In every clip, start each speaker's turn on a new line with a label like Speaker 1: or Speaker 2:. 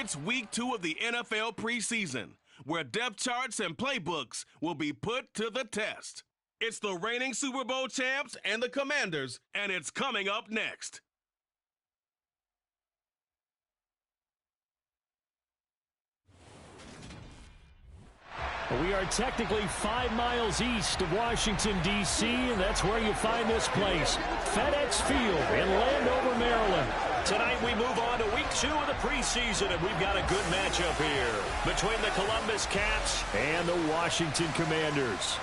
Speaker 1: It's week 2 of the NFL preseason, where depth charts and playbooks will be put to the test. It's the reigning Super Bowl champs and the Commanders, and it's coming up next.
Speaker 2: We are technically 5 miles east of Washington, D.C., and that's where you find this place, FedEx Field in Landover, Maryland. Tonight we move on to week 2 of the preseason, and we've got a good matchup here between the Columbus Caps and the Washington Commanders.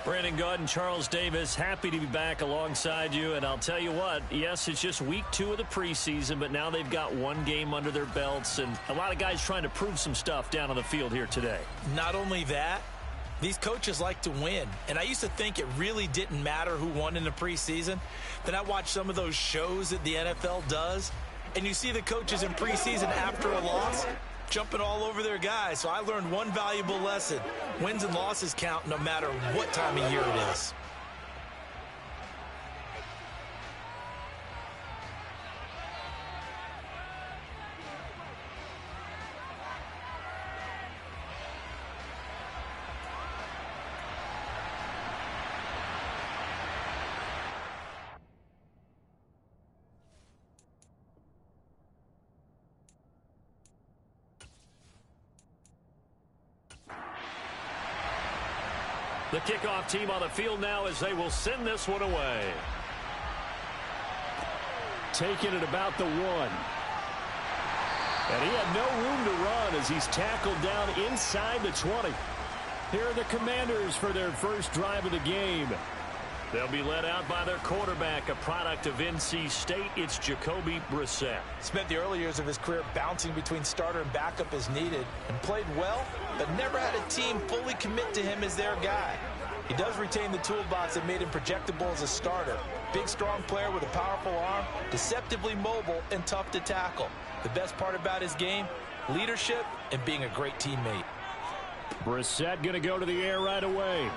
Speaker 2: Brandon Gaud and Charles Davis, happy to be back alongside you. And I'll tell you what, yes, it's just week 2 of the preseason, but now they've got one game under their belts, and a lot of guys trying to prove some stuff down on the field here today.
Speaker 3: Not only that, these coaches like to win. And I used to think it really didn't matter who won in the preseason. Then I watched some of those shows that the NFL does, and you see the coaches in preseason after a loss jumping all over their guys. So I learned one valuable lesson. Wins and losses count no matter what time of year it is.
Speaker 2: The kickoff team on the field now as they will send this one away. Taking it about the 1. And he had no room to run as he's tackled down inside the 20. Here are the Commanders for their first drive of the game. They'll be led out by their quarterback, a product of NC State. It's Jacoby Brissett.
Speaker 3: Spent the early years of his career bouncing between starter and backup as needed, and played well, but never had a team fully commit to him as their guy. He does retain the toolbox that made him projectable as a starter. Big, strong player with a powerful arm, deceptively mobile, and tough to tackle. The best part about his game, leadership and being a great teammate.
Speaker 2: Brissett going to go to the air right away.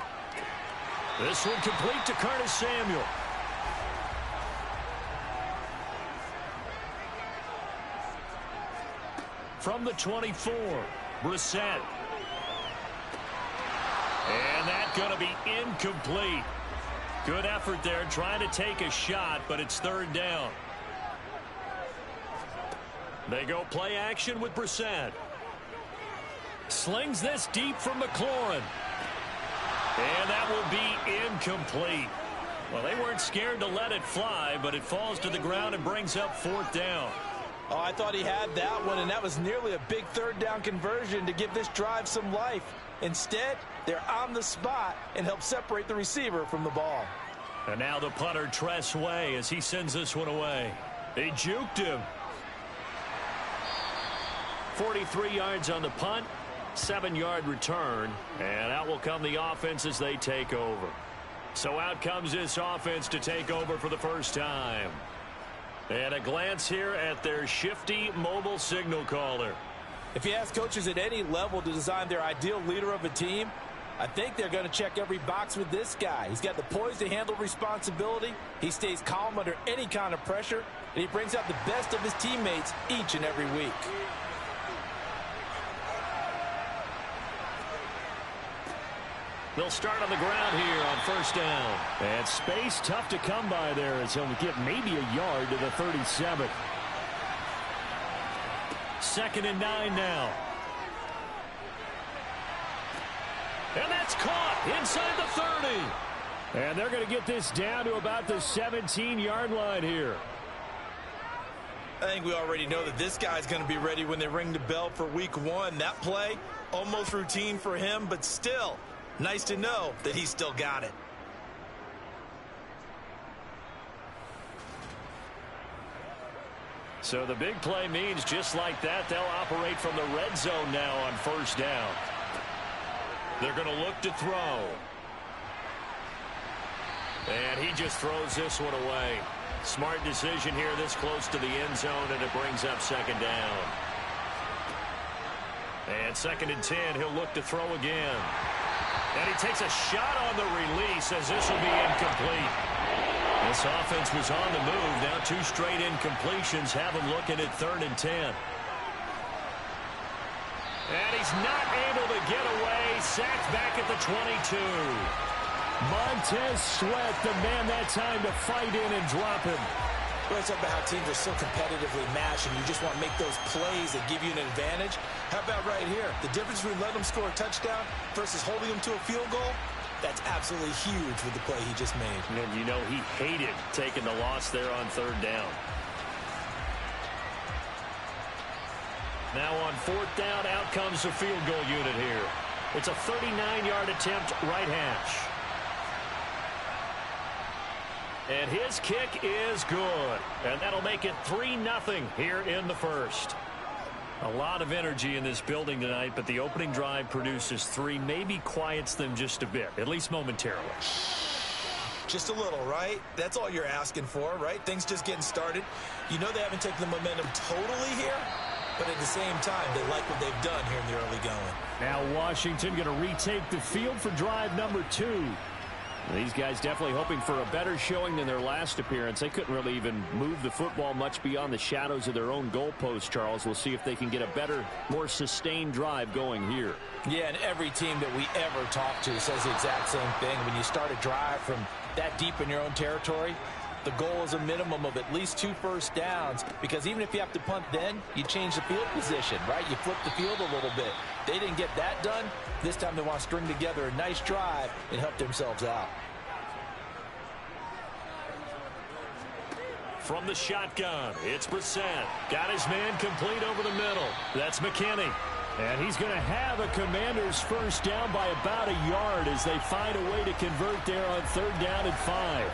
Speaker 2: This one complete to Curtis Samuel. From the 24, Brissett. And that's going to be incomplete. Good effort there trying to take a shot, but it's 3rd down. They go play action with Brissett. Slings this deep from McLaurin. And that will be incomplete. Well, they weren't scared to let it fly, but it falls to the ground and brings up 4th down.
Speaker 3: Oh, I thought he had that one, and that was nearly a big 3rd down conversion to give this drive some life. Instead, they're on the spot and help separate the receiver from the ball.
Speaker 2: And now the punter, Tress Way, as he sends this one away. They juked him. 43 yards on the punt. 7-yard return, and out will come the offense as they take over. So out comes this offense to take over for the first time. And a glance here at their shifty mobile signal caller.
Speaker 3: If you ask coaches at any level to design their ideal leader of a team, I think they're going to check every box with this guy. He's got the poise to handle responsibility. He stays calm under any kind of pressure, and he brings out the best of his teammates each and every week.
Speaker 2: They'll start on the ground here on 1st down. And space tough to come by there as he'll get maybe a yard to the 37. 2nd and 9 now. And that's caught inside the 30. And they're going to get this down to about the 17-yard line here.
Speaker 3: I think we already know that this guy's going to be ready when they ring the bell for week 1. That play, almost routine for him, but still nice to know that he's still got it.
Speaker 2: So the big play means just like that, they'll operate from the red zone now on 1st down. They're going to look to throw. And he just throws this one away. Smart decision here this close to the end zone, and it brings up 2nd down. And 2nd and 10, he'll look to throw again. And he takes a shot on the release as this will be incomplete. This offense was on the move. Now 2 straight incompletions have them looking at 3rd and 10. And he's not able to get away. Sacked back at the 22. Montez Sweat, the man that time to fight in and drop him.
Speaker 3: Well, it's about how teams are so competitively matched, and you just want to make those plays that give you an advantage. How about right here? The difference between letting them score a touchdown versus holding them to a field goal, that's absolutely huge with the play he just made.
Speaker 2: And you know he hated taking the loss there on 3rd down. Now on 4th down, out comes the field goal unit here. It's a 39-yard attempt, right hash. And his kick is good. And that'll make it 3-0 here in the first. A lot of energy in this building tonight, but the opening drive produces 3, maybe quiets them just a bit, at least momentarily.
Speaker 3: Just a little, right? That's all you're asking for, right? Things just getting started. You know they haven't taken the momentum totally here, but at the same time, they like what they've done here in the early going.
Speaker 2: Now Washington going to retake the field for drive number 2. These guys definitely hoping for a better showing than their last appearance. They couldn't really even move the football much beyond the shadows of their own goalpost, Charles. We'll see if they can get a better, more sustained drive going here.
Speaker 3: Yeah, and every team that we ever talk to says the exact same thing. When you start a drive from that deep in your own territory, the goal is a minimum of at least 2 first downs, because even if you have to punt then, you change the field position, right? You flip the field a little bit. They didn't get that done. This time they want to string together a nice drive and help themselves out.
Speaker 2: From the shotgun, it's Brissett. Got his man complete over the middle. That's McKinney. And he's going to have a Commanders first down by about a yard as they find a way to convert there on 3rd down and 5.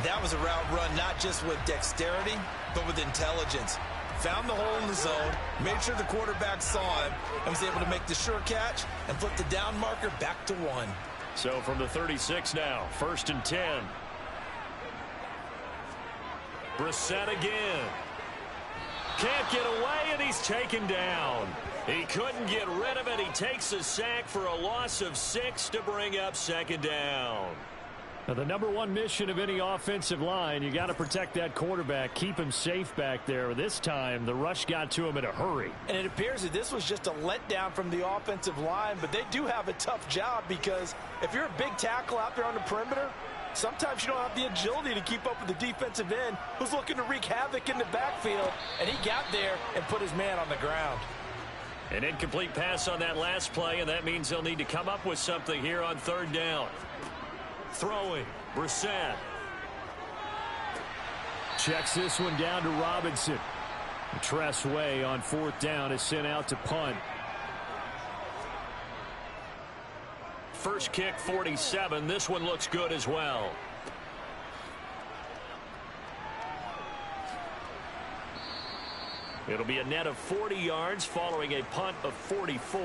Speaker 3: That was a route run not just with dexterity, but with intelligence. Found the hole in the zone, made sure the quarterback saw him, and was able to make the sure catch and flip the down marker back to 1.
Speaker 2: So from the 36 now, 1st and 10. Brissett again. Can't get away, and he's taken down. He couldn't get rid of it. He takes a sack for a loss of 6 to bring up 2nd down. Now, the number 1 mission of any offensive line, you got to protect that quarterback, keep him safe back there. This time, the rush got to him in a hurry.
Speaker 3: And it appears that this was just a letdown from the offensive line, but they do have a tough job, because if you're a big tackle out there on the perimeter, sometimes you don't have the agility to keep up with the defensive end who's looking to wreak havoc in the backfield, and he got there and put his man on the ground.
Speaker 2: An incomplete pass on that last play, and that means they'll need to come up with something here on 3rd down. Throwing, Brissett. Checks this one down to Robinson. Tress Way on 4th down is sent out to punt. First kick, 47. This one looks good as well. It'll be a net of 40 yards following a punt of 44.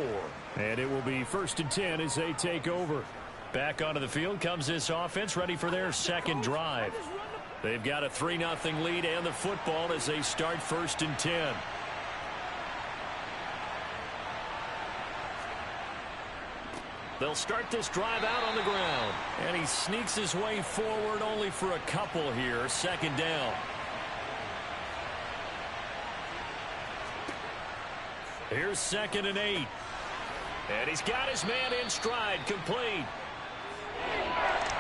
Speaker 2: And it will be 1st and 10 as they take over. Back onto the field comes this offense, ready for their 2nd drive. They've got a 3-0 lead and the football as they start 1st and 10. They'll start this drive out on the ground. And he sneaks his way forward only for a couple here. 2nd down. Here's 2nd and 8. And he's got his man in stride, complete.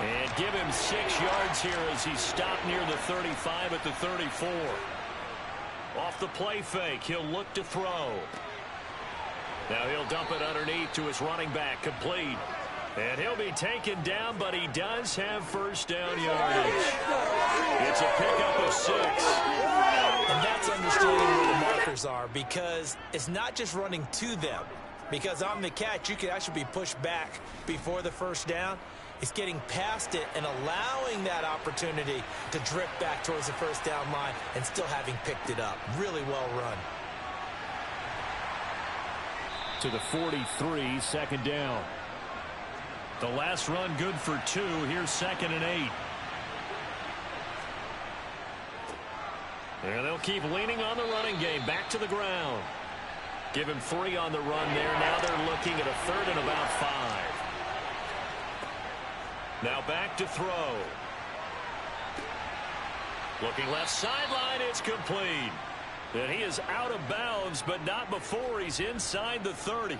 Speaker 2: And give him 6 yards here as he stopped near the 35 at the 34. Off the play fake, he'll look to throw. Now he'll dump it underneath to his running back, complete. And he'll be taken down, but he does have first down yardage. It's a pickup of 6.
Speaker 3: And that's understanding where the markers are, because it's not just running to them. Because on the catch, you could actually be pushed back before the first down. It's getting past it and allowing that opportunity to drift back towards the first down line and still having picked it up. Really well run.
Speaker 2: To the 43, 2nd down. The last run good for 2. Here's 2nd and 8. And they'll keep leaning on the running game. Back to the ground. Give him 3 on the run there. Now they're looking at a 3rd and about 5. Now back to throw. Looking left sideline, it's complete. And he is out of bounds, but not before he's inside the 30.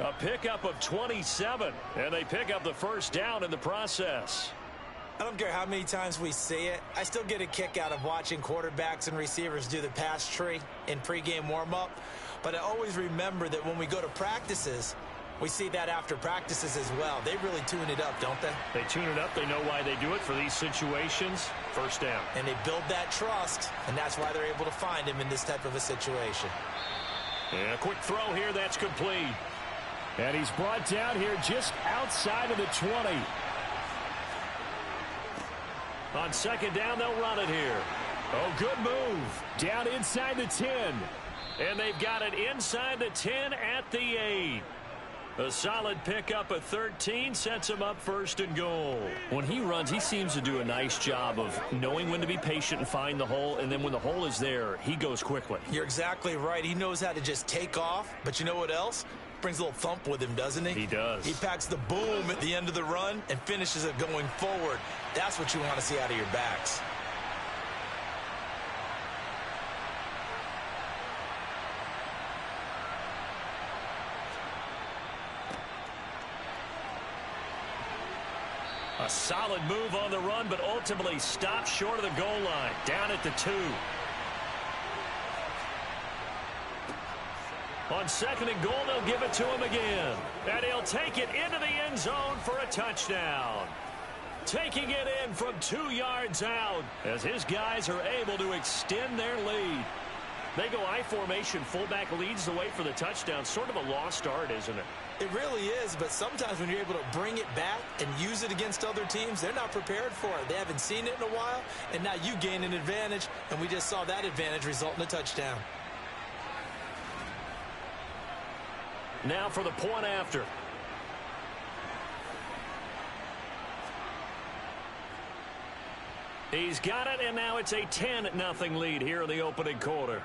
Speaker 2: A pickup of 27, and they pick up the first down in the process.
Speaker 3: I don't care how many times we see it. I still get a kick out of watching quarterbacks and receivers do the pass tree in pregame warm-up. But I always remember that when we go to practices, we see that after practices as well. They really tune it up, don't they?
Speaker 2: They tune it up. They know why they do it for these situations. First down.
Speaker 3: And they build that trust, and that's why they're able to find him in this type of a situation.
Speaker 2: And a quick throw here. That's complete. And he's brought down here just outside of the 20. On second down, they'll run it here. Oh, good move. Down inside the 10. And they've got it inside the 10 at the 8. A solid pickup of 13 sets him up first and goal. When he runs, he seems to do a nice job of knowing when to be patient and find the hole, and then when the hole is there, he goes quickly.
Speaker 3: You're exactly right. He knows how to just take off, but you know what else? Brings a little thump with him, doesn't he?
Speaker 2: He does.
Speaker 3: He packs the boom at the end of the run and finishes it going forward. That's what you want to see out of your backs.
Speaker 2: A solid move on the run, but ultimately stopped short of the goal line. Down at the 2. On second and goal, they'll give it to him again. And he'll take it into the end zone for a touchdown. Taking it in from 2 yards out as his guys are able to extend their lead. They go I formation. Fullback leads the way for the touchdown. Sort of a lost art, isn't it?
Speaker 3: It really is, but sometimes when you're able to bring it back and use it against other teams, they're not prepared for it. They haven't seen it in a while, and now you gain an advantage, and we just saw that advantage result in a touchdown.
Speaker 2: Now for the point after. He's got it, and now it's a 10-0 lead here in the opening quarter.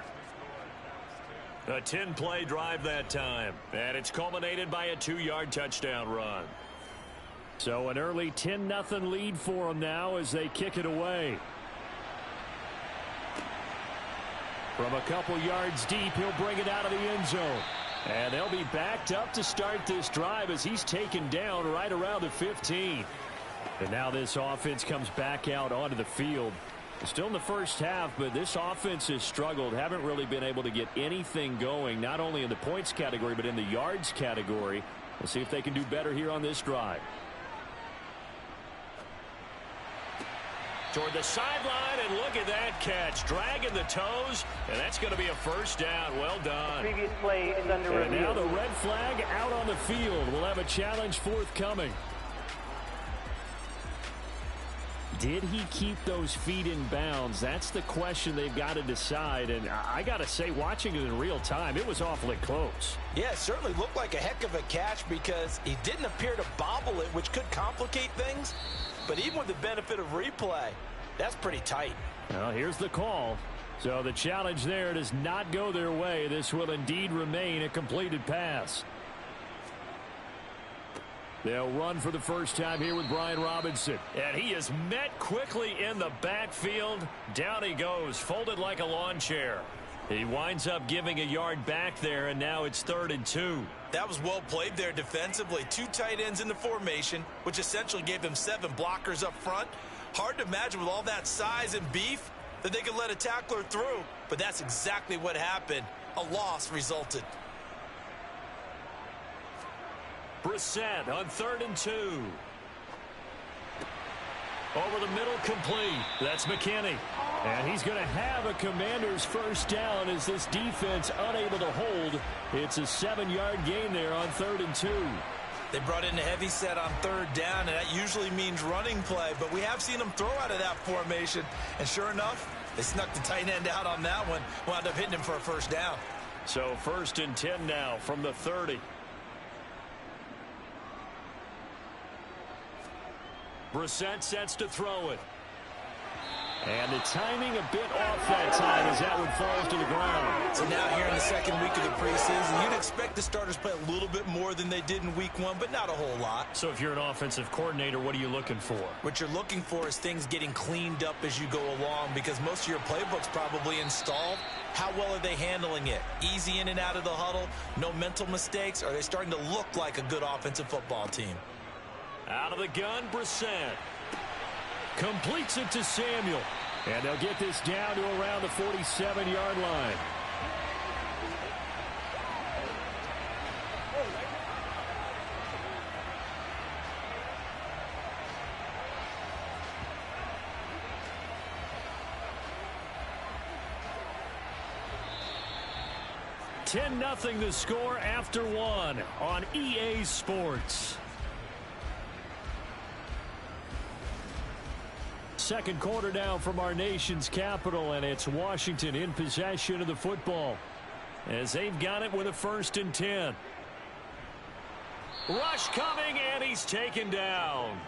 Speaker 2: A 10-play drive that time, and it's culminated by a 2-yard touchdown run. So an early 10-0 lead for them now as they kick it away. From a couple yards deep, he'll bring it out of the end zone. And they'll be backed up to start this drive as he's taken down right around the 15. And now this offense comes back out onto the field. Still in the first half, but this offense has struggled. Haven't really been able to get anything going, not only in the points category, but in the yards category. We'll see if they can do better here on this drive. Toward the sideline, and look at that catch. Dragging the toes, and that's going to be a first down. Well done.
Speaker 4: Previous play is under review.
Speaker 2: And now the red flag out on the field. We'll have a challenge forthcoming. Did he keep those feet in bounds? That's the question they've got to decide. And I got to say, watching it in real time, it was awfully close.
Speaker 3: Yeah, it certainly looked like a heck of a catch because he didn't appear to bobble it, which could complicate things. But even with the benefit of replay, that's pretty tight.
Speaker 2: Well, here's the call. So the challenge there does not go their way. This will indeed remain a completed pass. They'll run for the first time here with Brian Robinson. And he is met quickly in the backfield. Down he goes, folded like a lawn chair. He winds up giving a yard back there, and now it's 3rd and 2.
Speaker 3: That was well played there defensively. 2 tight ends in the formation, which essentially gave them 7 blockers up front. Hard to imagine with all that size and beef that they could let a tackler through. But that's exactly what happened. A loss resulted.
Speaker 2: Brissett on 3rd and 2. Over the middle, complete. That's McKinney. And he's going to have a Commanders first down as this defense unable to hold. It's a 7-yard gain there on 3rd and 2.
Speaker 3: They brought in a heavy set on 3rd down, and that usually means running play. But we have seen them throw out of that formation. And sure enough, they snuck the tight end out on that one. Wound up hitting him for a first down.
Speaker 2: So 1st and 10 now from the 30. Brissett sets to throw it. And the timing a bit off that time as that one falls to the ground.
Speaker 3: So now here in the second week of the preseason, you'd expect the starters play a little bit more than they did in week 1, but not a whole lot.
Speaker 2: So if you're an offensive coordinator, what are you looking for?
Speaker 3: What you're looking for is things getting cleaned up as you go along, because most of your playbook's probably installed. How well are they handling it? Easy in and out of the huddle, no mental mistakes? Are they starting to look like a good offensive football team?
Speaker 2: Out of the gun, Brissett. Completes it to Samuel. And they'll get this down to around the 47-yard line. $10-0 the score after 1 on EA Sports. Second quarter now from our nation's capital, and it's Washington in possession of the football as they've got it with a 1st and 10. Rush coming, and he's taken down.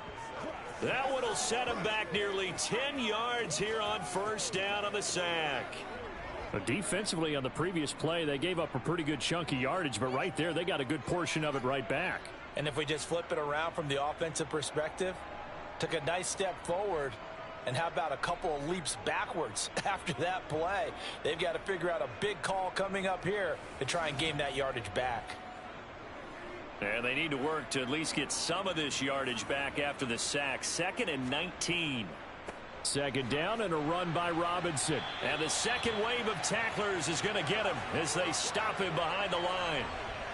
Speaker 2: That one will set him back nearly 10 yards here on 1st down on the sack. But defensively on the previous play, they gave up a pretty good chunk of yardage, but right there they got a good portion of it right back.
Speaker 3: And if we just flip it around from the offensive perspective, took a nice step forward, and how about a couple of leaps backwards after that play? They've got to figure out a big call coming up here to try and gain that yardage back.
Speaker 2: And they need to work to at least get some of this yardage back after the sack. 2nd and 19. Second down and a run by Robinson. And the second wave of tacklers is going to get him as they stop him behind the line.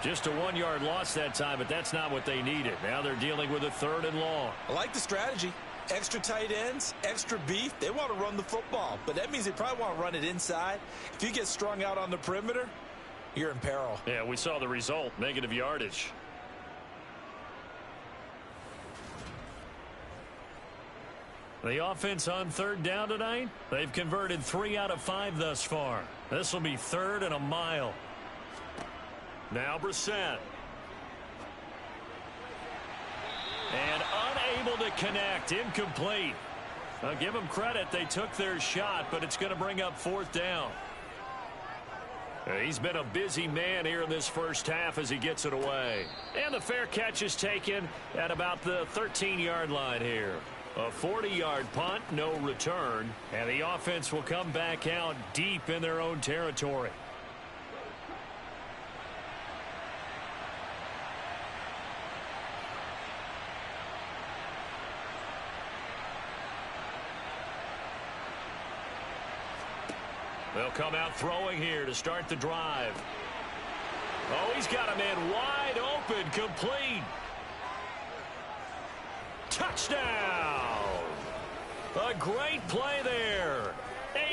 Speaker 2: Just a 1-yard loss that time, but that's not what they needed. Now they're dealing with a 3rd and long.
Speaker 3: I like the strategy. Extra tight ends, extra beef. They want to run the football, but that means they probably want to run it inside. If you get strung out on the perimeter, you're in peril.
Speaker 2: Yeah, we saw the result, negative yardage. The offense on 3rd down tonight, they've converted 3 out of 5 thus far. This will be 3rd and a mile. Now Brissett. And unable to connect, incomplete. I'll give them credit, they took their shot, but it's going to bring up 4th down. He's been a busy man here in this first half as he gets it away. And the fair catch is taken at about the 13-yard line here. A 40-yard punt, no return, and the offense will come back out deep in their own territory. They'll come out throwing here to start the drive. Oh, he's got a man wide open, complete. Touchdown! A great play there.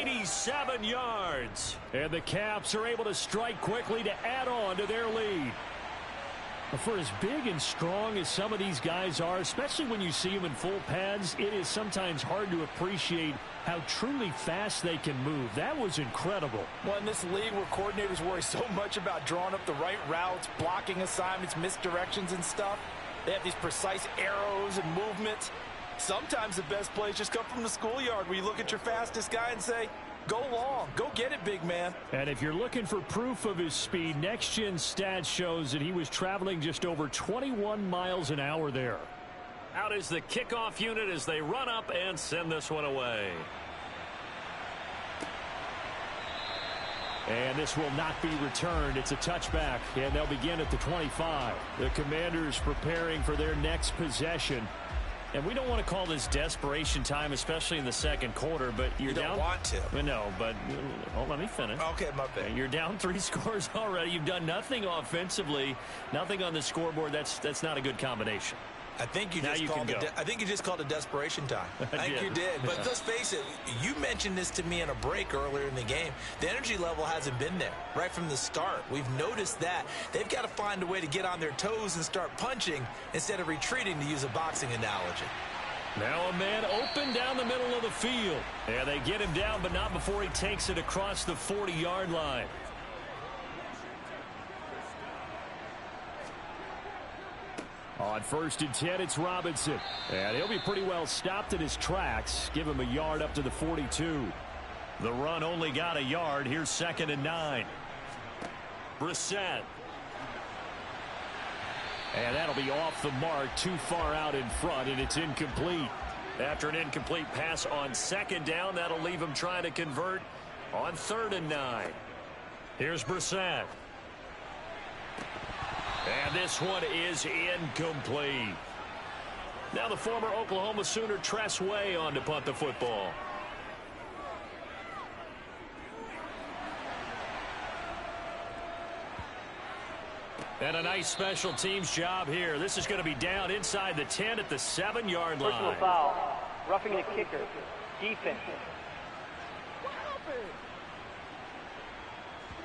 Speaker 2: 87 yards. And the Caps are able to strike quickly to add on to their lead. For as big and strong as some of these guys are, especially when you see them in full pads, it is sometimes hard to appreciate how truly fast they can move. That was incredible.
Speaker 3: Well, in this league where coordinators worry so much about drawing up the right routes, blocking assignments, misdirections and stuff, they have these precise arrows and movements. Sometimes the best plays just come from the schoolyard where you look at your fastest guy and say, go long, go get it, big man.
Speaker 2: And if you're looking for proof of his speed, Next Gen Stats shows that he was traveling just over 21 miles an hour there. Out is the kickoff unit as they run up and send this one away. And this will not be returned. It's a touchback, and they'll begin at the 25. The Commanders preparing for their next possession. And we don't want to call this desperation time, especially in the second quarter, but you're down.
Speaker 3: You don't want to.
Speaker 2: No, but let me finish.
Speaker 3: Okay, my bad.
Speaker 2: You're down 3 scores already. You've done nothing offensively, nothing on the scoreboard. That's not a good combination.
Speaker 3: I think you just called it desperation time. I think you did. But let's face it, you mentioned this to me in a break earlier in the game. The energy level hasn't been there right from the start. We've noticed that. They've got to find a way to get on their toes and start punching instead of retreating, to use a boxing analogy.
Speaker 2: Now a man open down the middle of the field. Yeah, they get him down, but not before he takes it across the 40-yard line. On 1st and 10, it's Robinson. And he'll be pretty well stopped in his tracks. Give him a yard up to the 42. The run only got a yard. Here's 2nd and 9. Brissett. And that'll be off the mark, too far out in front, and it's incomplete. After an incomplete pass on second down, that'll leave him trying to convert on 3rd and 9. Here's Brissett. And this one is incomplete. Now the former Oklahoma Sooner Tress Way on to punt the football. And a nice special teams job here. This is going to be down inside the 10 at the 7-yard line.
Speaker 4: Personal foul. Roughing the kicker. Defense.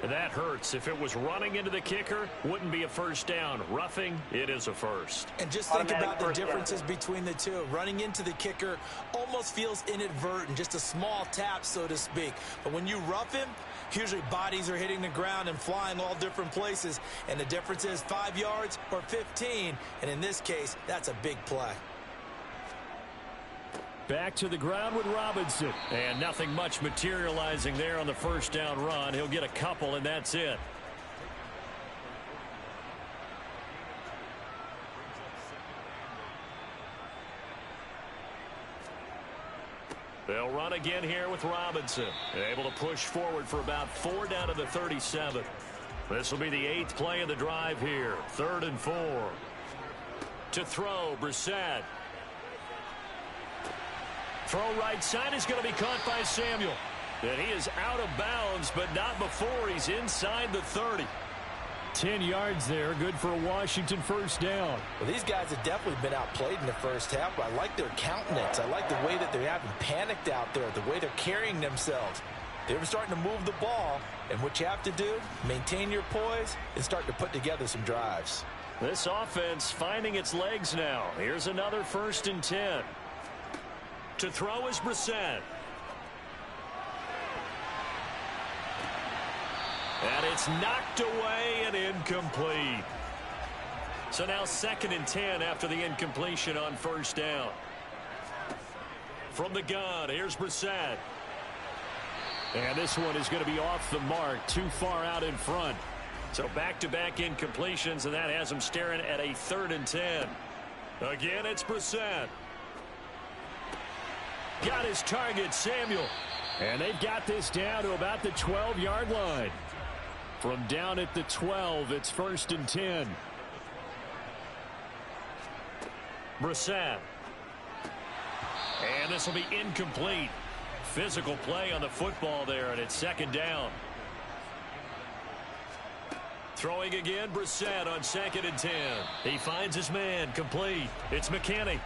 Speaker 2: That hurts. If it was running into the kicker, wouldn't be a first down. Roughing, it is a first.
Speaker 3: And just think about the differences between the two. Running into the kicker almost feels inadvertent, just a small tap, so to speak. But when you rough him, usually bodies are hitting the ground and flying all different places. And the difference is 5 yards or 15. And in this case, that's a big play.
Speaker 2: Back to the ground with Robinson. And nothing much materializing there on the first down run. He'll get a couple, and that's it. They'll run again here with Robinson. Able to push forward for about 4 down to the 37. This will be the 8th play of the drive here. 3rd and 4. To throw, Brissett. Throw right side is going to be caught by Samuel. And he is out of bounds, but not before he's inside the 30. 10 yards there, good for a Washington first down.
Speaker 3: Well, these guys have definitely been outplayed in the first half, but I like their countenance. I like the way that they haven't panicked out there, the way they're carrying themselves. They're starting to move the ball, and what you have to do, maintain your poise and start to put together some drives.
Speaker 2: This offense finding its legs now. Here's another 1st and 10. To throw is Brissett. And it's knocked away and incomplete. So now 2nd and 10 after the incompletion on first down. From the gun, here's Brissett. And this one is going to be off the mark, too far out in front. So back-to-back incompletions, and that has him staring at a 3rd and 10. Again, it's Brissett. Got his target, Samuel. And they've got this down to about the 12-yard line. From down at the 12, it's 1st and 10. Brissett. And this will be incomplete. Physical play on the football there, and it's 2nd down. Throwing again, Brissett on 2nd and 10. He finds his man, complete. It's McKinney.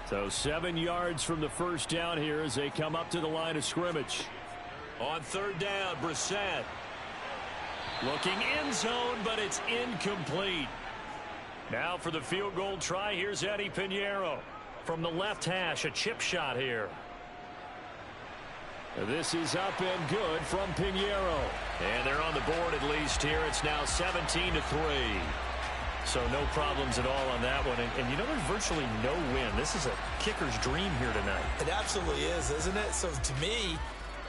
Speaker 2: So 7 yards from the first down here as they come up to the line of scrimmage. On 3rd down, Brissett. Looking end zone, but it's incomplete. Now for the field goal try, here's Eddie Pinheiro. From the left hash, a chip shot here. This is up and good from Pinheiro. And they're on the board at least here. It's now 17-3. So no problems at all on that one. And you know, there's virtually no win. This is a kicker's dream here tonight.
Speaker 3: It absolutely is, isn't it? So to me,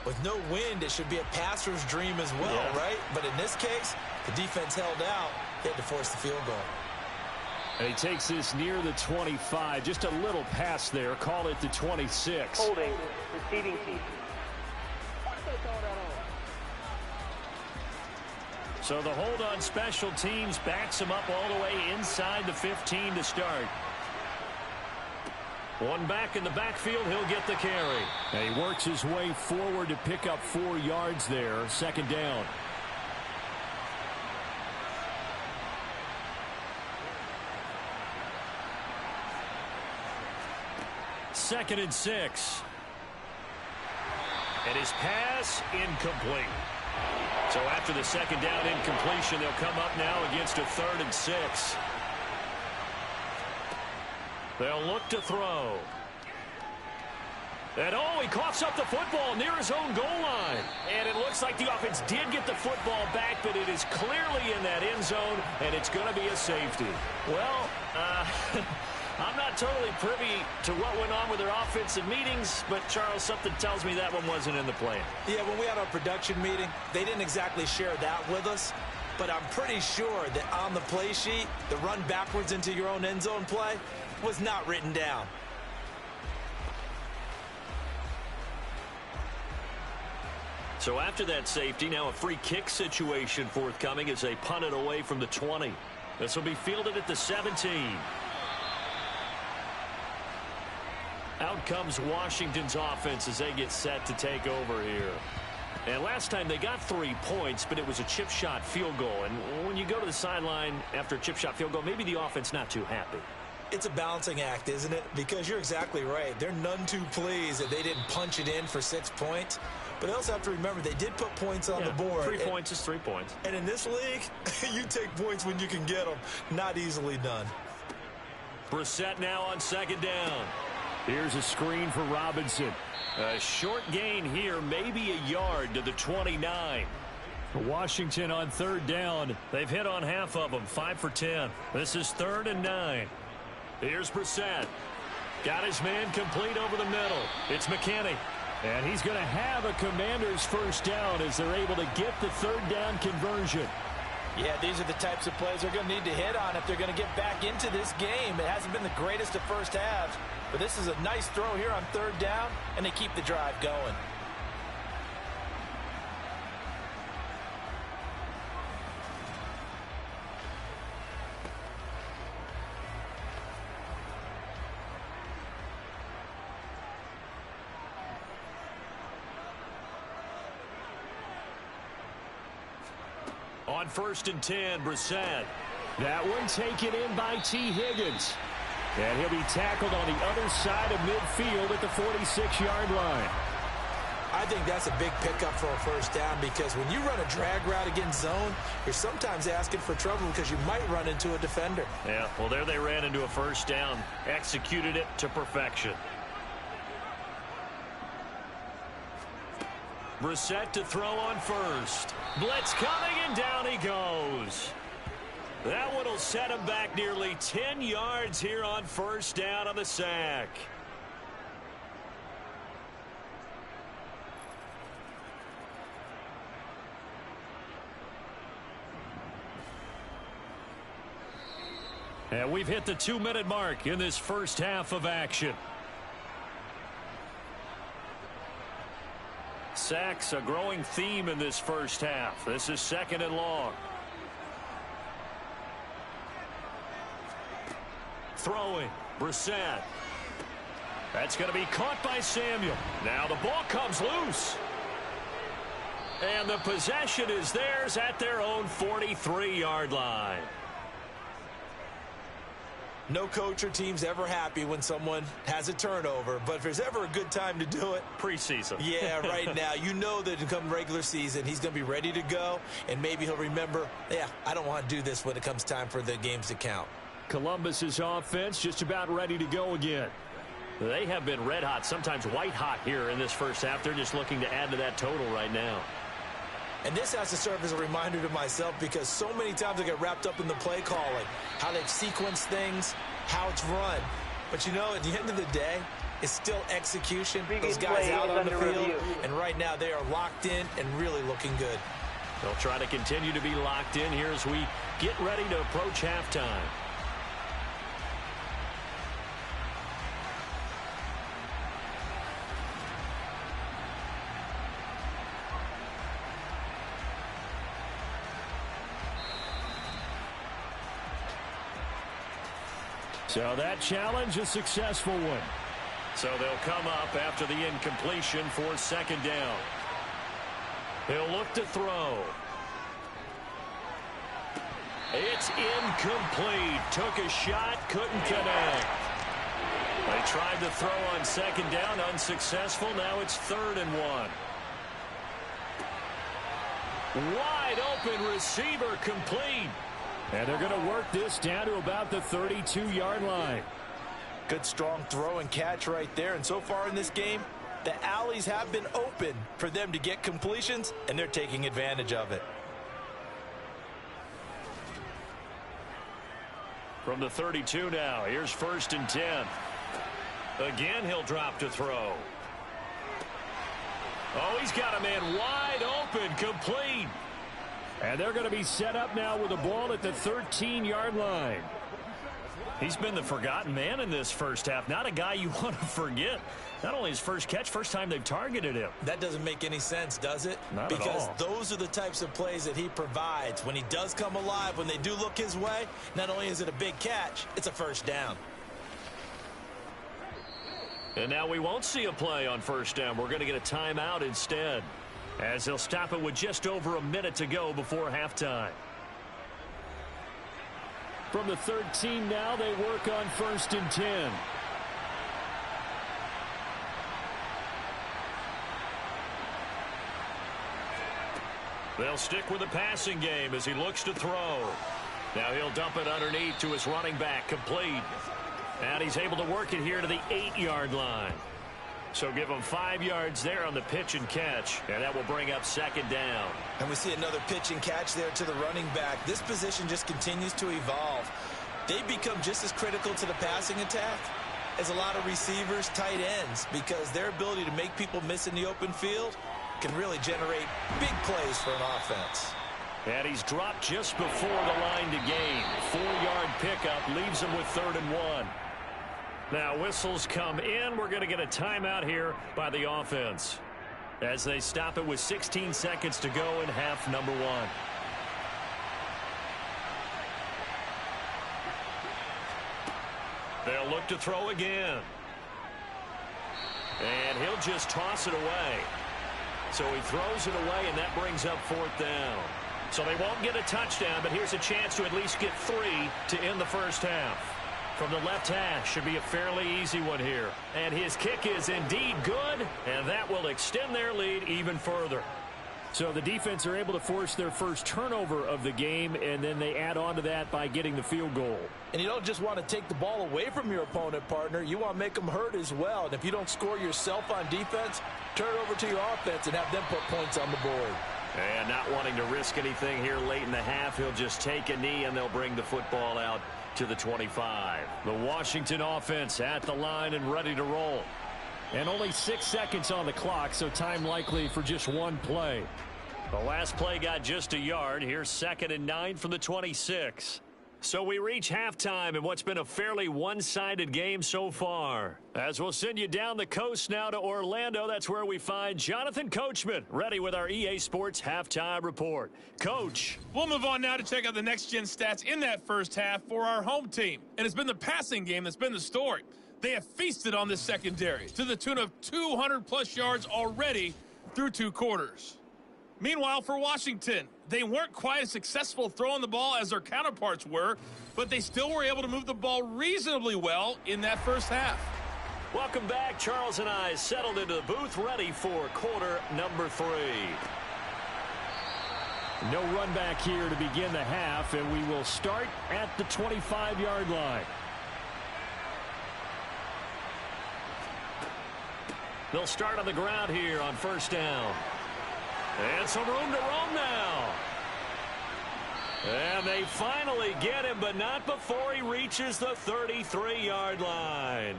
Speaker 3: with no wind, it should be a passer's dream as well, right? But in this case, the defense held out. They had to force the field goal.
Speaker 2: And he takes this near the 25. Just a little pass there. Call it the 26.
Speaker 4: Holding. Receiving team.
Speaker 2: So the hold on special teams backs him up all the way inside the 15 to start. One back in the backfield, he'll get the carry. And he works his way forward to pick up 4 yards there. 2nd down. Second and 6. And his pass incomplete. So after the 2nd down incompletion, they'll come up now against a 3rd and 6. They'll look to throw. And he coughs up the football near his own goal line. And it looks like the offense did get the football back, but it is clearly in that end zone, and it's going to be a safety. Well, I'm not totally privy to what went on with their offensive meetings, but, Charles, something tells me that one wasn't in the plan.
Speaker 3: Yeah, when we had our production meeting, they didn't exactly share that with us. but I'm pretty sure that on the play sheet, the run backwards into your own end zone play was not written down.
Speaker 2: So after that safety, now a free kick situation forthcoming as they punt it away from the 20. This will be fielded at the 17. Out comes Washington's offense as they get set to take over here. And last time they got 3 points, but it was a chip shot field goal. And when you go to the sideline after a chip shot field goal, maybe the offense not too happy.
Speaker 3: It's a balancing act, isn't it? Because you're exactly right. They're none too pleased that they didn't punch it in for 6 points. But they also have to remember they did put points on the board.
Speaker 2: 3 points is 3 points.
Speaker 3: And in this league, you take points when you can get them. Not easily done.
Speaker 2: Brissett now on second down. Here's a screen for Robinson. A short gain here, maybe a yard to the 29. Washington on third down. They've hit on half of them, 5 for 10. This is 3rd and 9. Here's Brissett. Got his man complete over the middle. It's McKinney. And he's going to have a Commanders first down as they're able to get the third down conversion.
Speaker 3: Yeah, these are the types of plays they're going to need to hit on if they're going to get back into this game. It hasn't been the greatest of first halves, but this is a nice throw here on third down, and they keep the drive going.
Speaker 2: On 1st and 10, Brissett. That one taken in by T. Higgins. And he'll be tackled on the other side of midfield at the 46-yard line.
Speaker 3: I think that's a big pickup for a first down because when you run a drag route against zone, you're sometimes asking for trouble because you might run into a defender.
Speaker 2: Yeah, well, there they ran into a first down. Executed it to perfection. Brissett to throw on first. Blitz coming, and down he goes. That one will set him back nearly 10 yards here on first down on the sack. And we've hit the 2-minute mark in this first half of action. Sacks, a growing theme in this first half. This is 2nd and long. Throwing, Brissett. That's going to be caught by Samuel. Now the ball comes loose. And the possession is theirs at their own 43-yard line.
Speaker 3: No coach or team's ever happy when someone has a turnover, but if there's ever a good time to do it,
Speaker 2: preseason.
Speaker 3: Yeah, right now. You know that come regular season, he's going to be ready to go, and maybe he'll remember, yeah, I don't want to do this when it comes time for the games to count.
Speaker 2: Columbus's offense just about ready to go again. They have been red hot, sometimes white hot here in this first half. They're just looking to add to that total right now.
Speaker 3: And this has to serve as a reminder to myself because so many times I get wrapped up in the play calling, how they've sequenced things, how it's run. But, you know, at the end of the day, it's still execution. Those guys out on the field, and right now they are locked in and really looking good.
Speaker 2: They'll try to continue to be locked in here as we get ready to approach halftime. So that challenge, a successful one. So they'll come up after the incompletion for 2nd down. He'll look to throw. It's incomplete. Took a shot, couldn't connect. They tried to throw on 2nd down, unsuccessful. Now it's 3rd and 1. Wide open receiver, complete. And they're going to work this down to about the 32-yard line.
Speaker 3: Good strong throw and catch right there. And so far in this game, the alleys have been open for them to get completions, and they're taking advantage of it.
Speaker 2: From the 32 now, here's 1st and 10. Again, he'll drop to throw. Oh, he's got a man wide open, complete. And they're going to be set up now with the ball at the 13-yard line. He's been the forgotten man in this first half. Not a guy you want to forget. Not only his first catch, first time they've targeted him.
Speaker 3: That doesn't make any sense, does it?
Speaker 2: Not
Speaker 3: because
Speaker 2: at all.
Speaker 3: Those are the types of plays that he provides. When he does come alive, when they do look his way, not only is it a big catch, it's a first down.
Speaker 2: And now we won't see a play on first down. We're going to get a timeout instead, as they'll stop it with just over a minute to go before halftime. From the 13 now, they work on 1st and 10. They'll stick with the passing game as he looks to throw. Now he'll dump it underneath to his running back, complete. And he's able to work it here to the 8-yard line. So give him 5 yards there on the pitch and catch, and that will bring up 2nd down.
Speaker 3: And we see another pitch and catch there to the running back. This position just continues to evolve. They become just as critical to the passing attack as a lot of receivers, tight ends, because their ability to make people miss in the open field can really generate big plays for an offense.
Speaker 2: And he's dropped just before the line to gain. 4-yard pickup leaves him with 3rd and 1. Now whistles come in. We're going to get a timeout here by the offense as they stop it with 16 seconds to go in half number 1. They'll look to throw again. And he'll just toss it away. So he throws it away, and that brings up 4th down. So they won't get a touchdown, but here's a chance to at least get 3 to end the first half. From the left hash, should be a fairly easy one here. And his kick is indeed good, and that will extend their lead even further. So the defense are able to force their first turnover of the game, and then they add on to that by getting the field goal.
Speaker 3: And you don't just want to take the ball away from your opponent, partner. You want to make them hurt as well. And if you don't score yourself on defense, turn it over to your offense and have them put points on the board.
Speaker 2: And not wanting to risk anything here late in the half, he'll just take a knee, and they'll bring the football out to the 25. The Washington offense at the line and ready to roll. And only 6 seconds on the clock, so time likely for just one play. The last play got just a yard. Here's 2nd and 9 from the 26. So we reach halftime in what's been a fairly one-sided game so far. As we'll send you down the coast now to Orlando, that's where we find Jonathan Coachman, ready with our EA Sports Halftime Report. Coach.
Speaker 5: We'll move on now to check out the next-gen stats in that first half for our home team. And it's been the passing game that's been the story. They have feasted on this secondary to the tune of 200-plus yards already through 2 quarters. Meanwhile, for Washington, they weren't quite as successful throwing the ball as their counterparts were, but they still were able to move the ball reasonably well in that first half.
Speaker 2: Welcome back. Charles and I settled into the booth, ready for quarter number 3. No run back here to begin the half, and we will start at the 25-yard line. They'll start on the ground here on first down. And some room to roam now. And they finally get him, but not before he reaches the 33-yard line.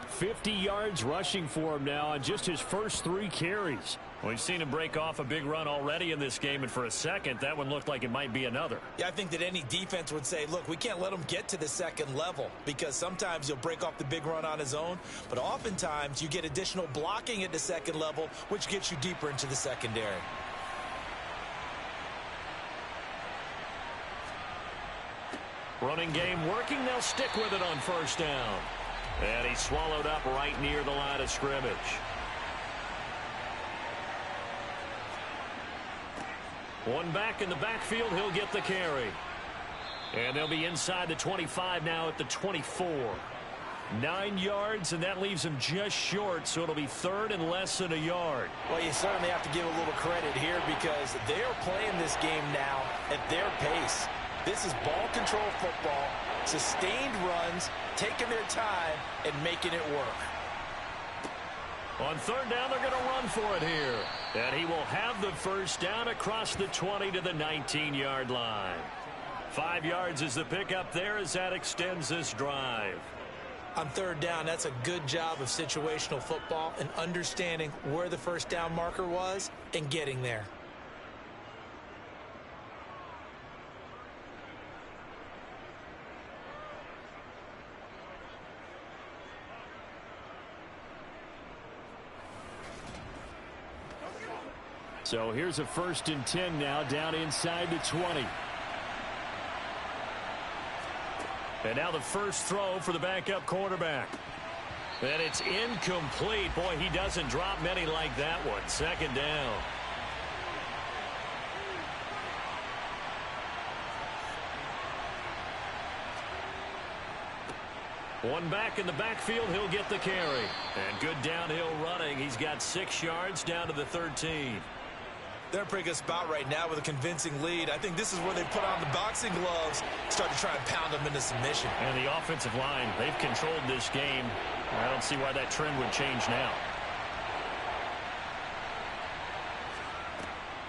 Speaker 2: 50 yards rushing for him now on just his first 3 carries. We've seen him break off a big run already in this game, and for a second, that one looked like it might be another.
Speaker 3: Yeah, I think that any defense would say, look, we can't let him get to the second level, because sometimes he'll break off the big run on his own, but oftentimes you get additional blocking at the second level, which gets you deeper into the secondary.
Speaker 2: Running game working. They'll stick with it on first down. And he's swallowed up right near the line of scrimmage. One back in the backfield, he'll get the carry. And they'll be inside the 25 now at the 24. 9 yards, and that leaves him just short, so it'll be 3rd and less than a yard.
Speaker 3: Well, you certainly have to give a little credit here because they're playing this game now at their pace. This is ball control football, sustained runs, taking their time, and making it work.
Speaker 2: On 3rd down, they're going to run for it here. And he will have the first down across the 20 to the 19-yard line. 5 yards is the pickup there as that extends this drive.
Speaker 3: On 3rd down, that's a good job of situational football and understanding where the first down marker was and getting there.
Speaker 2: So here's a 1st and 10 now, down inside the 20. And now the first throw for the backup quarterback. And it's incomplete. Boy, he doesn't drop many like that one. 2nd down. One back in the backfield, he'll get the carry. And good downhill running. He's got 6 yards down to the 13.
Speaker 3: They're in a pretty good spot right now with a convincing lead. I think this is where they put on the boxing gloves, start to try and pound them into submission.
Speaker 2: And the offensive line, they've controlled this game. I don't see why that trend would change now.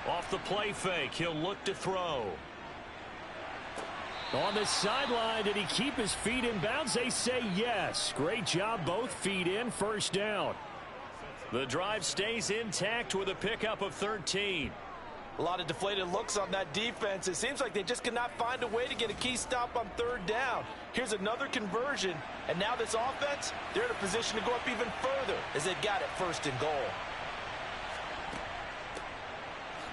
Speaker 2: Off the play fake, he'll look to throw. On the sideline, did he keep his feet in bounds? They say yes. Great job, both feet in, 1st down. The drive stays intact with a pickup of 13.
Speaker 3: A lot of deflated looks on that defense. It seems like they just cannot find a way to get a key stop on 3rd down. Here's another conversion, and now this offense, they're in a position to go up even further as they've got it 1st and goal.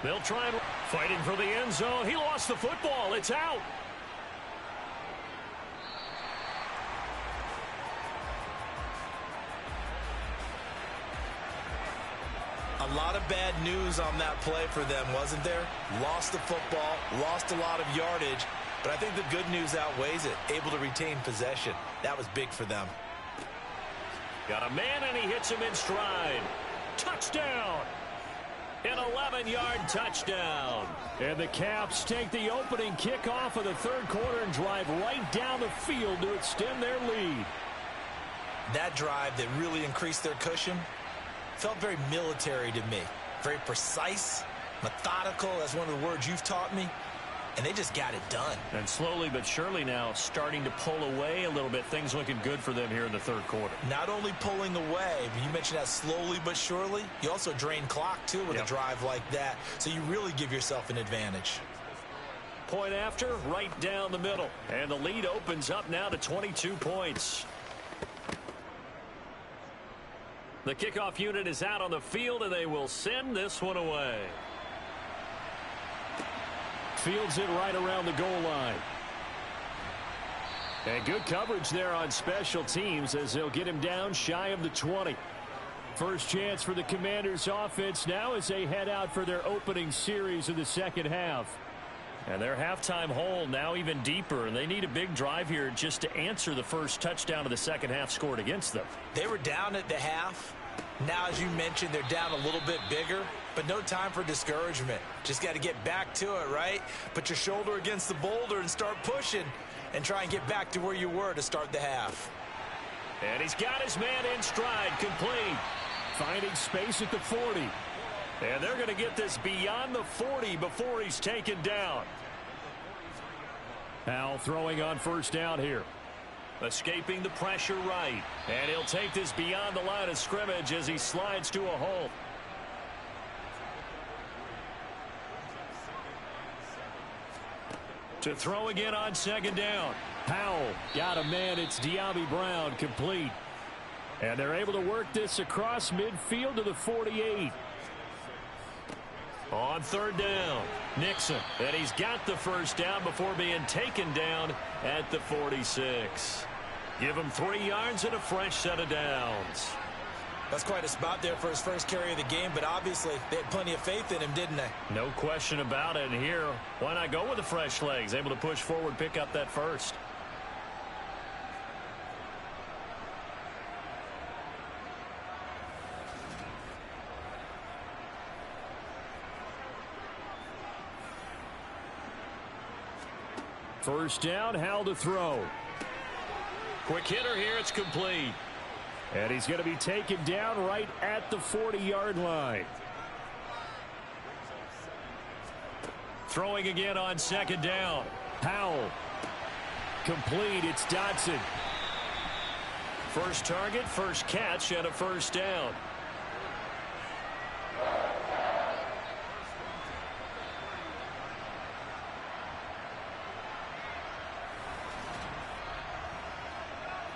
Speaker 2: They'll try and fighting for the end zone. He lost the football. It's out.
Speaker 3: A lot of bad news on that play for them, wasn't there? Lost the football, lost a lot of yardage, but I think the good news outweighs it. Able to retain possession. That was big for them.
Speaker 2: Got a man, and he hits him in stride. Touchdown! An 11-yard touchdown. And the Caps take the opening kickoff of the 3rd quarter and drive right down the field to extend their lead.
Speaker 3: That drive that really increased their cushion felt very military to me. Very precise, methodical. That's one of the words you've taught me. And they just got it done.
Speaker 2: And slowly but surely now starting to pull away a little bit. Things looking good for them here in the 3rd quarter.
Speaker 3: Not only pulling away, but you mentioned that slowly but surely. You also drain clock, too, with a drive like that. So you really give yourself an advantage.
Speaker 2: Point after, right down the middle. And the lead opens up now to 22 points. The kickoff unit is out on the field, and they will send this one away. Fields it right around the goal line. And good coverage there on special teams as they'll get him down shy of the 20. First chance for the Commanders offense now as they head out for their opening series of the 2nd half. And their halftime hole now even deeper, and they need a big drive here just to answer the first touchdown of the 2nd half scored against them.
Speaker 3: They were down at the half. Now, as you mentioned, they're down a little bit bigger, but no time for discouragement. Just got to get back to it, right? Put your shoulder against the boulder and start pushing and try and get back to where you were to start the half.
Speaker 2: And he's got his man in stride, complete. Finding space at the 40. And they're going to get this beyond the 40 before he's taken down. Now throwing on 1st down here. Escaping the pressure right. And he'll take this beyond the line of scrimmage as he slides to a halt. To throw again on 2nd down. Powell got a man. It's De'Ami Brown, complete. And they're able to work this across midfield to the 48. On 3rd down, Nixon. And he's got the 1st down before being taken down at the 46. Give him 3 yards and a fresh set of downs.
Speaker 3: That's quite a spot there for his first carry of the game, but obviously they had plenty of faith in him, didn't they?
Speaker 2: No question about it. And here, why not go with the fresh legs? Able to push forward, pick up that first. First down, Howell to throw. Quick hitter here, it's complete. And he's going to be taken down right at the 40-yard line. Throwing again on 2nd down. Howell. Complete, it's Dotson. First target, first catch, and a 1st down.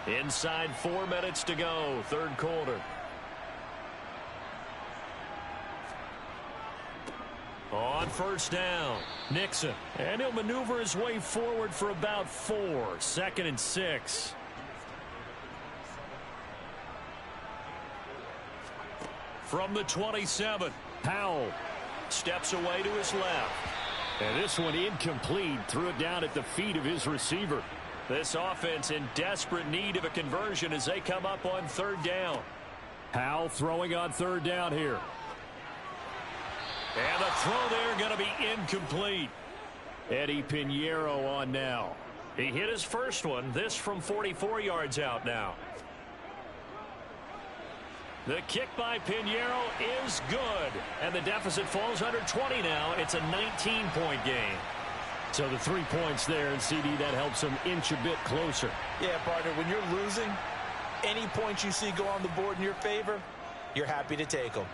Speaker 2: Inside 4 minutes to go, 3rd quarter. first down. Nixon. And he'll maneuver his way forward for about 4. 2nd and 6. From the 27, Powell steps away to his left. And this one incomplete. Threw it down at the feet of his receiver. This offense in desperate need of a conversion as they come up on 3rd down. Powell throwing on 3rd down here. And the throw there going to be incomplete. Eddie Pinheiro on now. He hit his first one. This from 44 yards out now. The kick by Pinheiro is good. And the deficit falls under 20 now. It's a 19-point game. So the 3 points there, and CD, that helps them inch a bit closer.
Speaker 3: Yeah, partner, when you're losing, any points you see go on the board in your favor, you're happy to take them.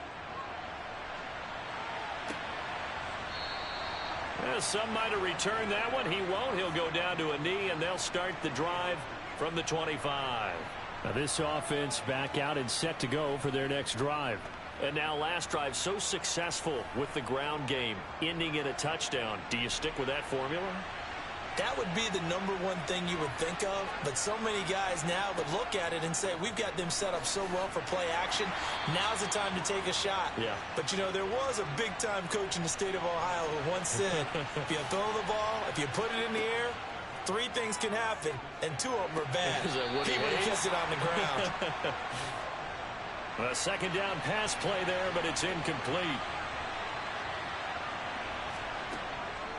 Speaker 2: Some might have returned that one. He won't. He'll go down to a knee, and they'll start the drive from the 25. Now this offense back out and set to go for their next drive. And now last drive so successful with the ground game, ending in a touchdown. Do you stick with that formula?
Speaker 3: That would be the #1 thing you would think of, but so many guys now would look at it and say, we've got them set up so well for play action. Now's the time to take a shot. Yeah. But, you know, there was a big-time coach in the state of Ohio who once said, if you throw the ball, if you put it in the air, 3 things can happen, and 2 of them are bad. He would have kept it on the ground.
Speaker 2: A 2nd down pass play there, but it's incomplete.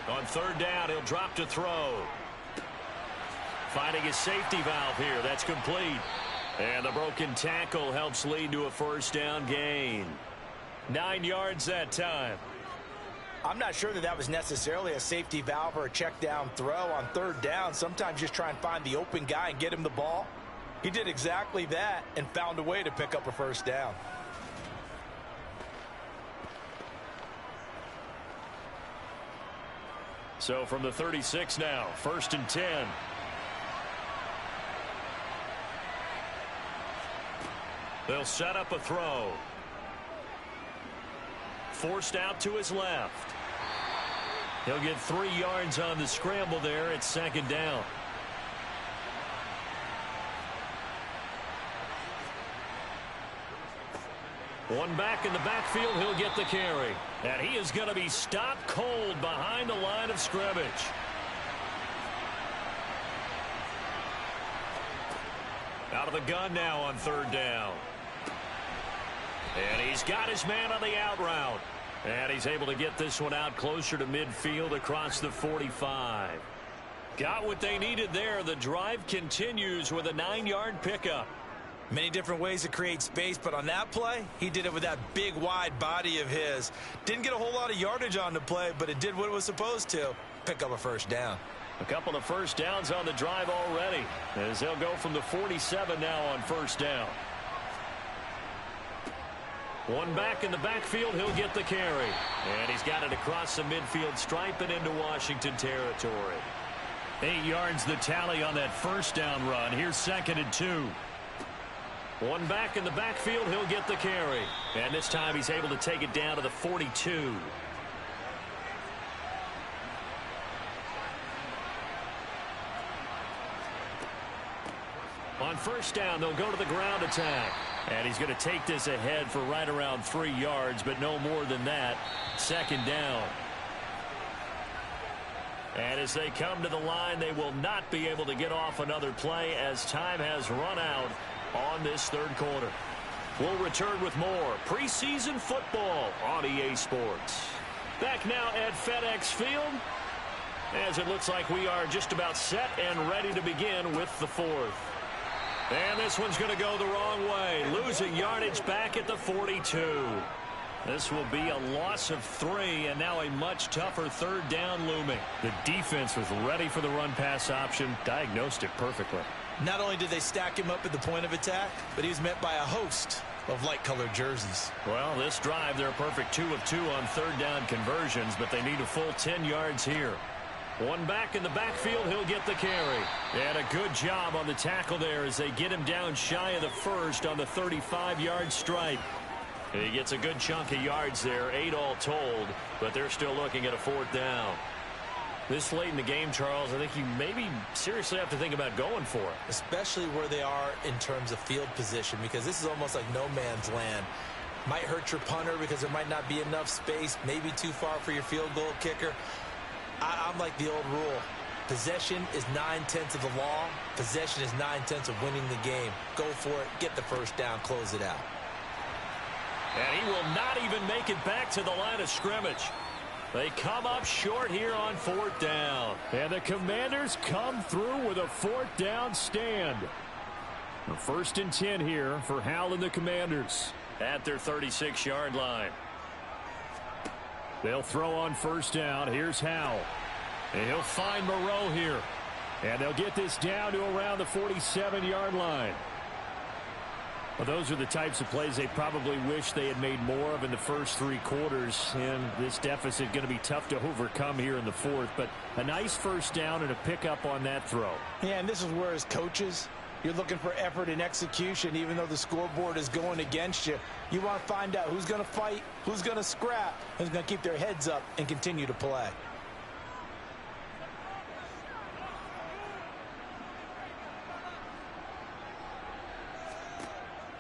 Speaker 2: On 3rd down, he'll drop to throw. Finding his safety valve here. That's complete. And the broken tackle helps lead to a 1st down gain. 9 yards that time.
Speaker 3: I'm not sure that was necessarily a safety valve or a check down throw on 3rd down. Sometimes just try and find the open guy and get him the ball. He did exactly that and found a way to pick up a 1st down.
Speaker 2: So from the 36 now, 1st and 10. They'll set up a throw. Forced out to his left. He'll get 3 yards on the scramble there at 2nd down. One back in the backfield, he'll get the carry. And he is going to be stopped cold behind the line of scrimmage. Out of the gun now on 3rd down. And he's got his man on the out route. And he's able to get this one out closer to midfield across the 45. Got what they needed there. The drive continues with a 9-yard pickup.
Speaker 3: Many different ways to create space, but on that play, he did it with that big, wide body of his. Didn't get a whole lot of yardage on the play, but it did what it was supposed to. Pick up a 1st down.
Speaker 2: A couple of 1st downs on the drive already, as they'll go from the 47 now on 1st down. One back in the backfield, he'll get the carry. And he's got it across the midfield stripe and into Washington territory. 8 yards the tally on that 1st down run. Here's 2nd and 2. One back in the backfield, he'll get the carry. And this time he's able to take it down to the 42. On 1st down, they'll go to the ground attack. And he's going to take this ahead for right around 3 yards, but no more than that. 2nd down. And as they come to the line, they will not be able to get off another play as time has run out on this 3rd quarter. We'll return with more preseason football on EA Sports. Back now at FedEx Field, as it looks like we are just about set and ready to begin with the 4th. And this one's going to go the wrong way, losing yardage back at the 42. This will be a loss of 3, and now a much tougher 3rd down looming. The defense was ready for the run-pass option, diagnosed it perfectly.
Speaker 3: Not only did they stack him up at the point of attack, but he was met by a host of light-colored jerseys.
Speaker 2: Well, this drive, they're a perfect 2 of 2 on 3rd down conversions, but they need a full 10 yards here. One back in the backfield, he'll get the carry. And a good job on the tackle there as they get him down shy of the 1st on the 35-yard stripe. He gets a good chunk of yards there, 8 all told, but they're still looking at a 4th down. This late in the game, Charles, I think you maybe seriously have to think about going for it.
Speaker 3: Especially where they are in terms of field position, because this is almost like no man's land. Might hurt your punter because there might not be enough space, maybe too far for your field goal kicker. I'm like the old rule. Possession is 9/10 of the law. Possession is 9/10 of winning the game. Go for it, get the first down, close it out.
Speaker 2: And he will not even make it back to the line of scrimmage. They come up short here on 4th down. And the Commanders come through with a 4th down stand. A 1st and 10 here for Howell and the Commanders at their 36-yard line. They'll throw on 1st down. Here's Howell. And he'll find Moreau here. And they'll get this down to around the 47-yard line. Well, those are the types of plays they probably wish they had made more of in the first 3 quarters. And this deficit going to be tough to overcome here in the 4th. But a nice 1st down and a pickup on that throw.
Speaker 6: Yeah, and this is where as coaches, you're looking for effort and execution, even though the scoreboard is going against you. You want to find out who's going to fight, who's going to scrap, who's going to keep their heads up and continue to play.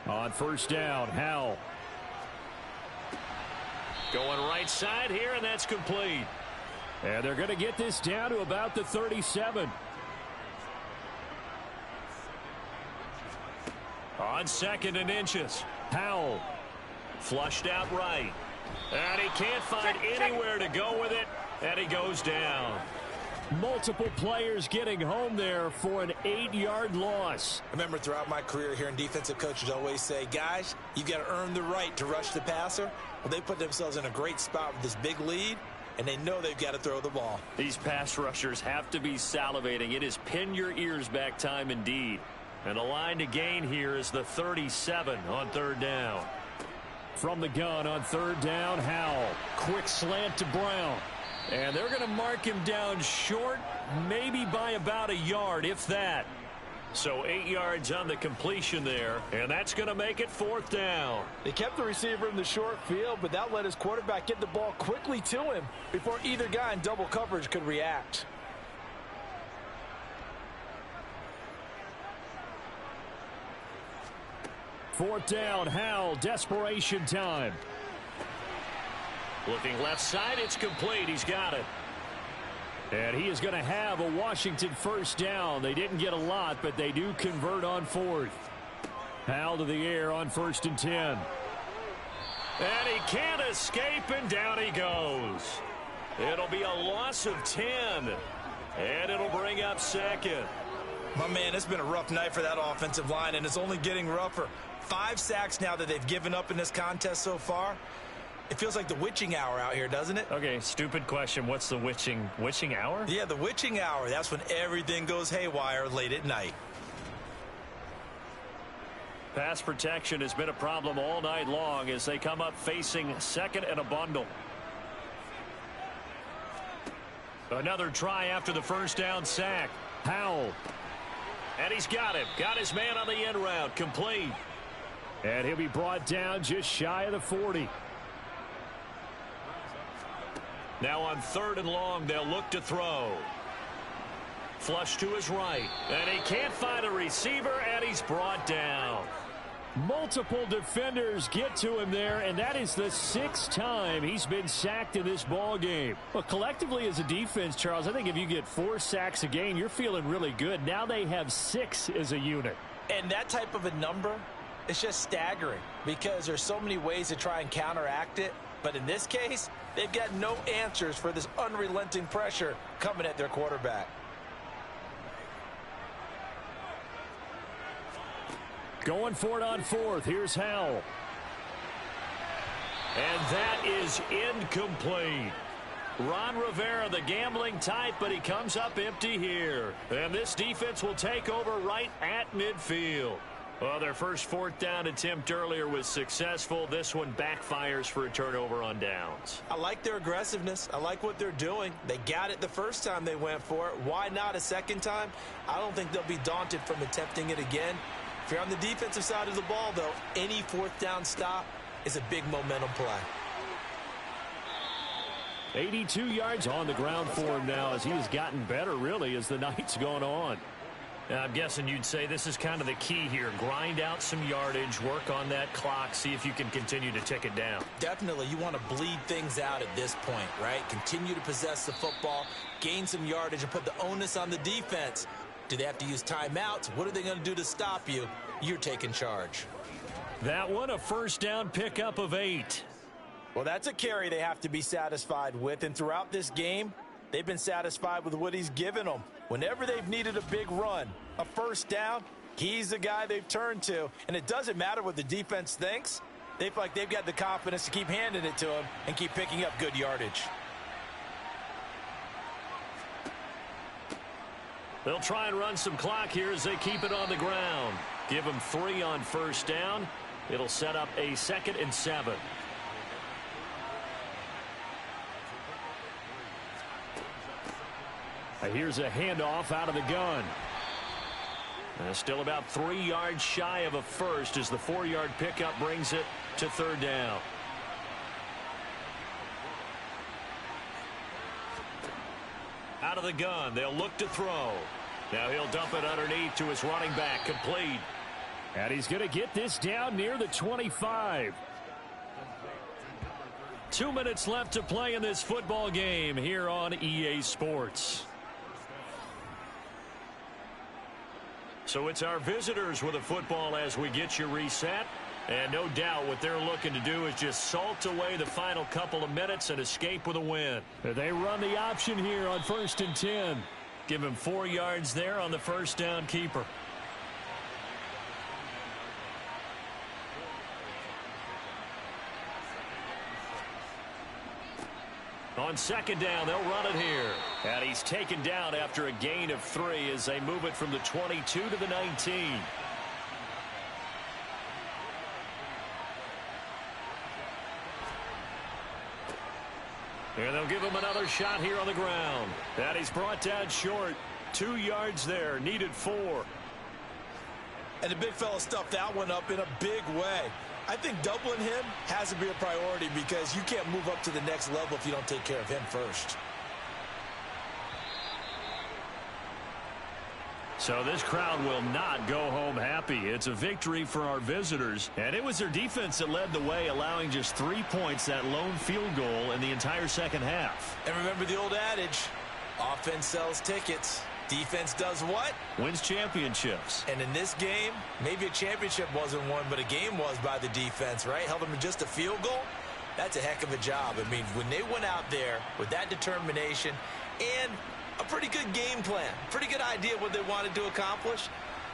Speaker 2: On 1st down, Howell. Going right side here, and that's complete. And they're going to get this down to about the 37. On 2nd and inches, Howell. Flushed out right. And he can't find anywhere to go with it, and he goes down. Multiple players getting home there for an 8-yard loss.
Speaker 3: I remember throughout my career hearing defensive coaches always say, guys, you've got to earn the right to rush the passer. Well, they put themselves in a great spot with this big lead, and they know they've got to throw the ball.
Speaker 2: These pass rushers have to be salivating. It is pin your ears back time indeed. And the line to gain here is the 37 on 3rd down. From the gun on 3rd down, Howell. Quick slant to Brown. And they're going to mark him down short, maybe by about a yard, if that. So 8 yards on the completion there, and that's going to make it 4th down.
Speaker 6: They kept the receiver in the short field, but that let his quarterback get the ball quickly to him before either guy in double coverage could react.
Speaker 2: Fourth down, Howell, desperation time. Looking left side, it's complete. He's got it. And he is going to have a Washington 1st down. They didn't get a lot, but they do convert on 4th. Howell to the air on 1st and 10. And he can't escape, and down he goes. It'll be a loss of 10, and it'll bring up 2nd.
Speaker 3: My man, it's been a rough night for that offensive line, and it's only getting rougher. 5 sacks now that they've given up in this contest so far. It feels like the witching hour out here, doesn't it?
Speaker 2: Okay, stupid question. What's the witching hour?
Speaker 3: Yeah, the witching hour. That's when everything goes haywire late at night.
Speaker 2: Pass protection has been a problem all night long as they come up facing 2nd and a bundle. Another try after the 1st down sack. Howell. And he's got him. Got his man on the end route. Complete. And he'll be brought down just shy of the 40. Now on 3rd and long, they'll look to throw. Flush to his right. And he can't find a receiver, and he's brought down. Multiple defenders get to him there, and that is the 6th time he's been sacked in this ball game. Well, collectively as a defense, Charles, I think if you get 4 sacks a game, you're feeling really good. Now they have 6 as a unit.
Speaker 6: And that type of a number, it's just staggering because there's so many ways to try and counteract it. But in this case, they've got no answers for this unrelenting pressure coming at their quarterback.
Speaker 2: Going for it on 4th. Here's Howell. And that is incomplete. Ron Rivera, the gambling type, but he comes up empty here. And this defense will take over right at midfield. Well, their first 4th down attempt earlier was successful. This one backfires for a turnover on downs.
Speaker 3: I like their aggressiveness. I like what they're doing. They got it the first time they went for it. Why not a second time? I don't think they'll be daunted from attempting it again. If you're on the defensive side of the ball, though, any 4th down stop
Speaker 6: is a big momentum play.
Speaker 2: 82 yards on the ground for him now as he has gotten better, really, as the night's gone on.
Speaker 7: I'm guessing you'd say this is kind of the key here. Grind out some yardage, work on that clock, see if you can continue to tick it down.
Speaker 6: Definitely, you want to bleed things out at this point, right? Continue to possess the football, gain some yardage, and put the onus on the defense. Do they have to use timeouts? What are they going to do to stop you? You're taking charge.
Speaker 2: That one, a first down pickup of 8.
Speaker 6: Well, that's a carry they have to be satisfied with, and throughout this game, they've been satisfied with what he's given them. Whenever they've needed a big run, a first down, he's the guy they've turned to. And it doesn't matter what the defense thinks. They feel like they've got the confidence to keep handing it to him and keep picking up good yardage.
Speaker 2: They'll try and run some clock here as they keep it on the ground. Give them 3 on first down. It'll set up a 2nd and 7. Here's a handoff out of the gun. Still about 3 yards shy of a first as the 4-yard pickup brings it to 3rd down. Out of the gun, they'll look to throw. Now he'll dump it underneath to his running back, complete. And he's going to get this down near the 25. 2 minutes left to play in this football game here on EA Sports. So it's our visitors with a football as we get you reset. And no doubt what they're looking to do is just salt away the final couple of minutes and escape with a win. They run the option here on 1st and 10. Give him 4 yards there on the first down keeper. On 2nd down, they'll run it here. And he's taken down after a gain of 3 as they move it from the 22 to the 19. And they'll give him another shot here on the ground. And he's brought down short. 2 yards there, needed 4.
Speaker 6: And the big fella stuffed that one up in a big way. I think doubling him has to be a priority because you can't move up to the next level if you don't take care of him first.
Speaker 2: So this crowd will not go home happy. It's a victory for our visitors. And it was their defense that led the way, allowing just 3 points, that lone field goal in the entire second half.
Speaker 6: And remember the old adage, offense sells tickets. Defense does what?
Speaker 2: Wins championships.
Speaker 6: And in this game, maybe a championship wasn't won, but a game was by the defense, right? Held them to just a field goal. That's a heck of a job. I mean, when they went out there with that determination and a pretty good game plan, pretty good idea what they wanted to accomplish,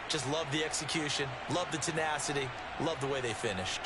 Speaker 6: just love the execution, love the tenacity, love the way they finished.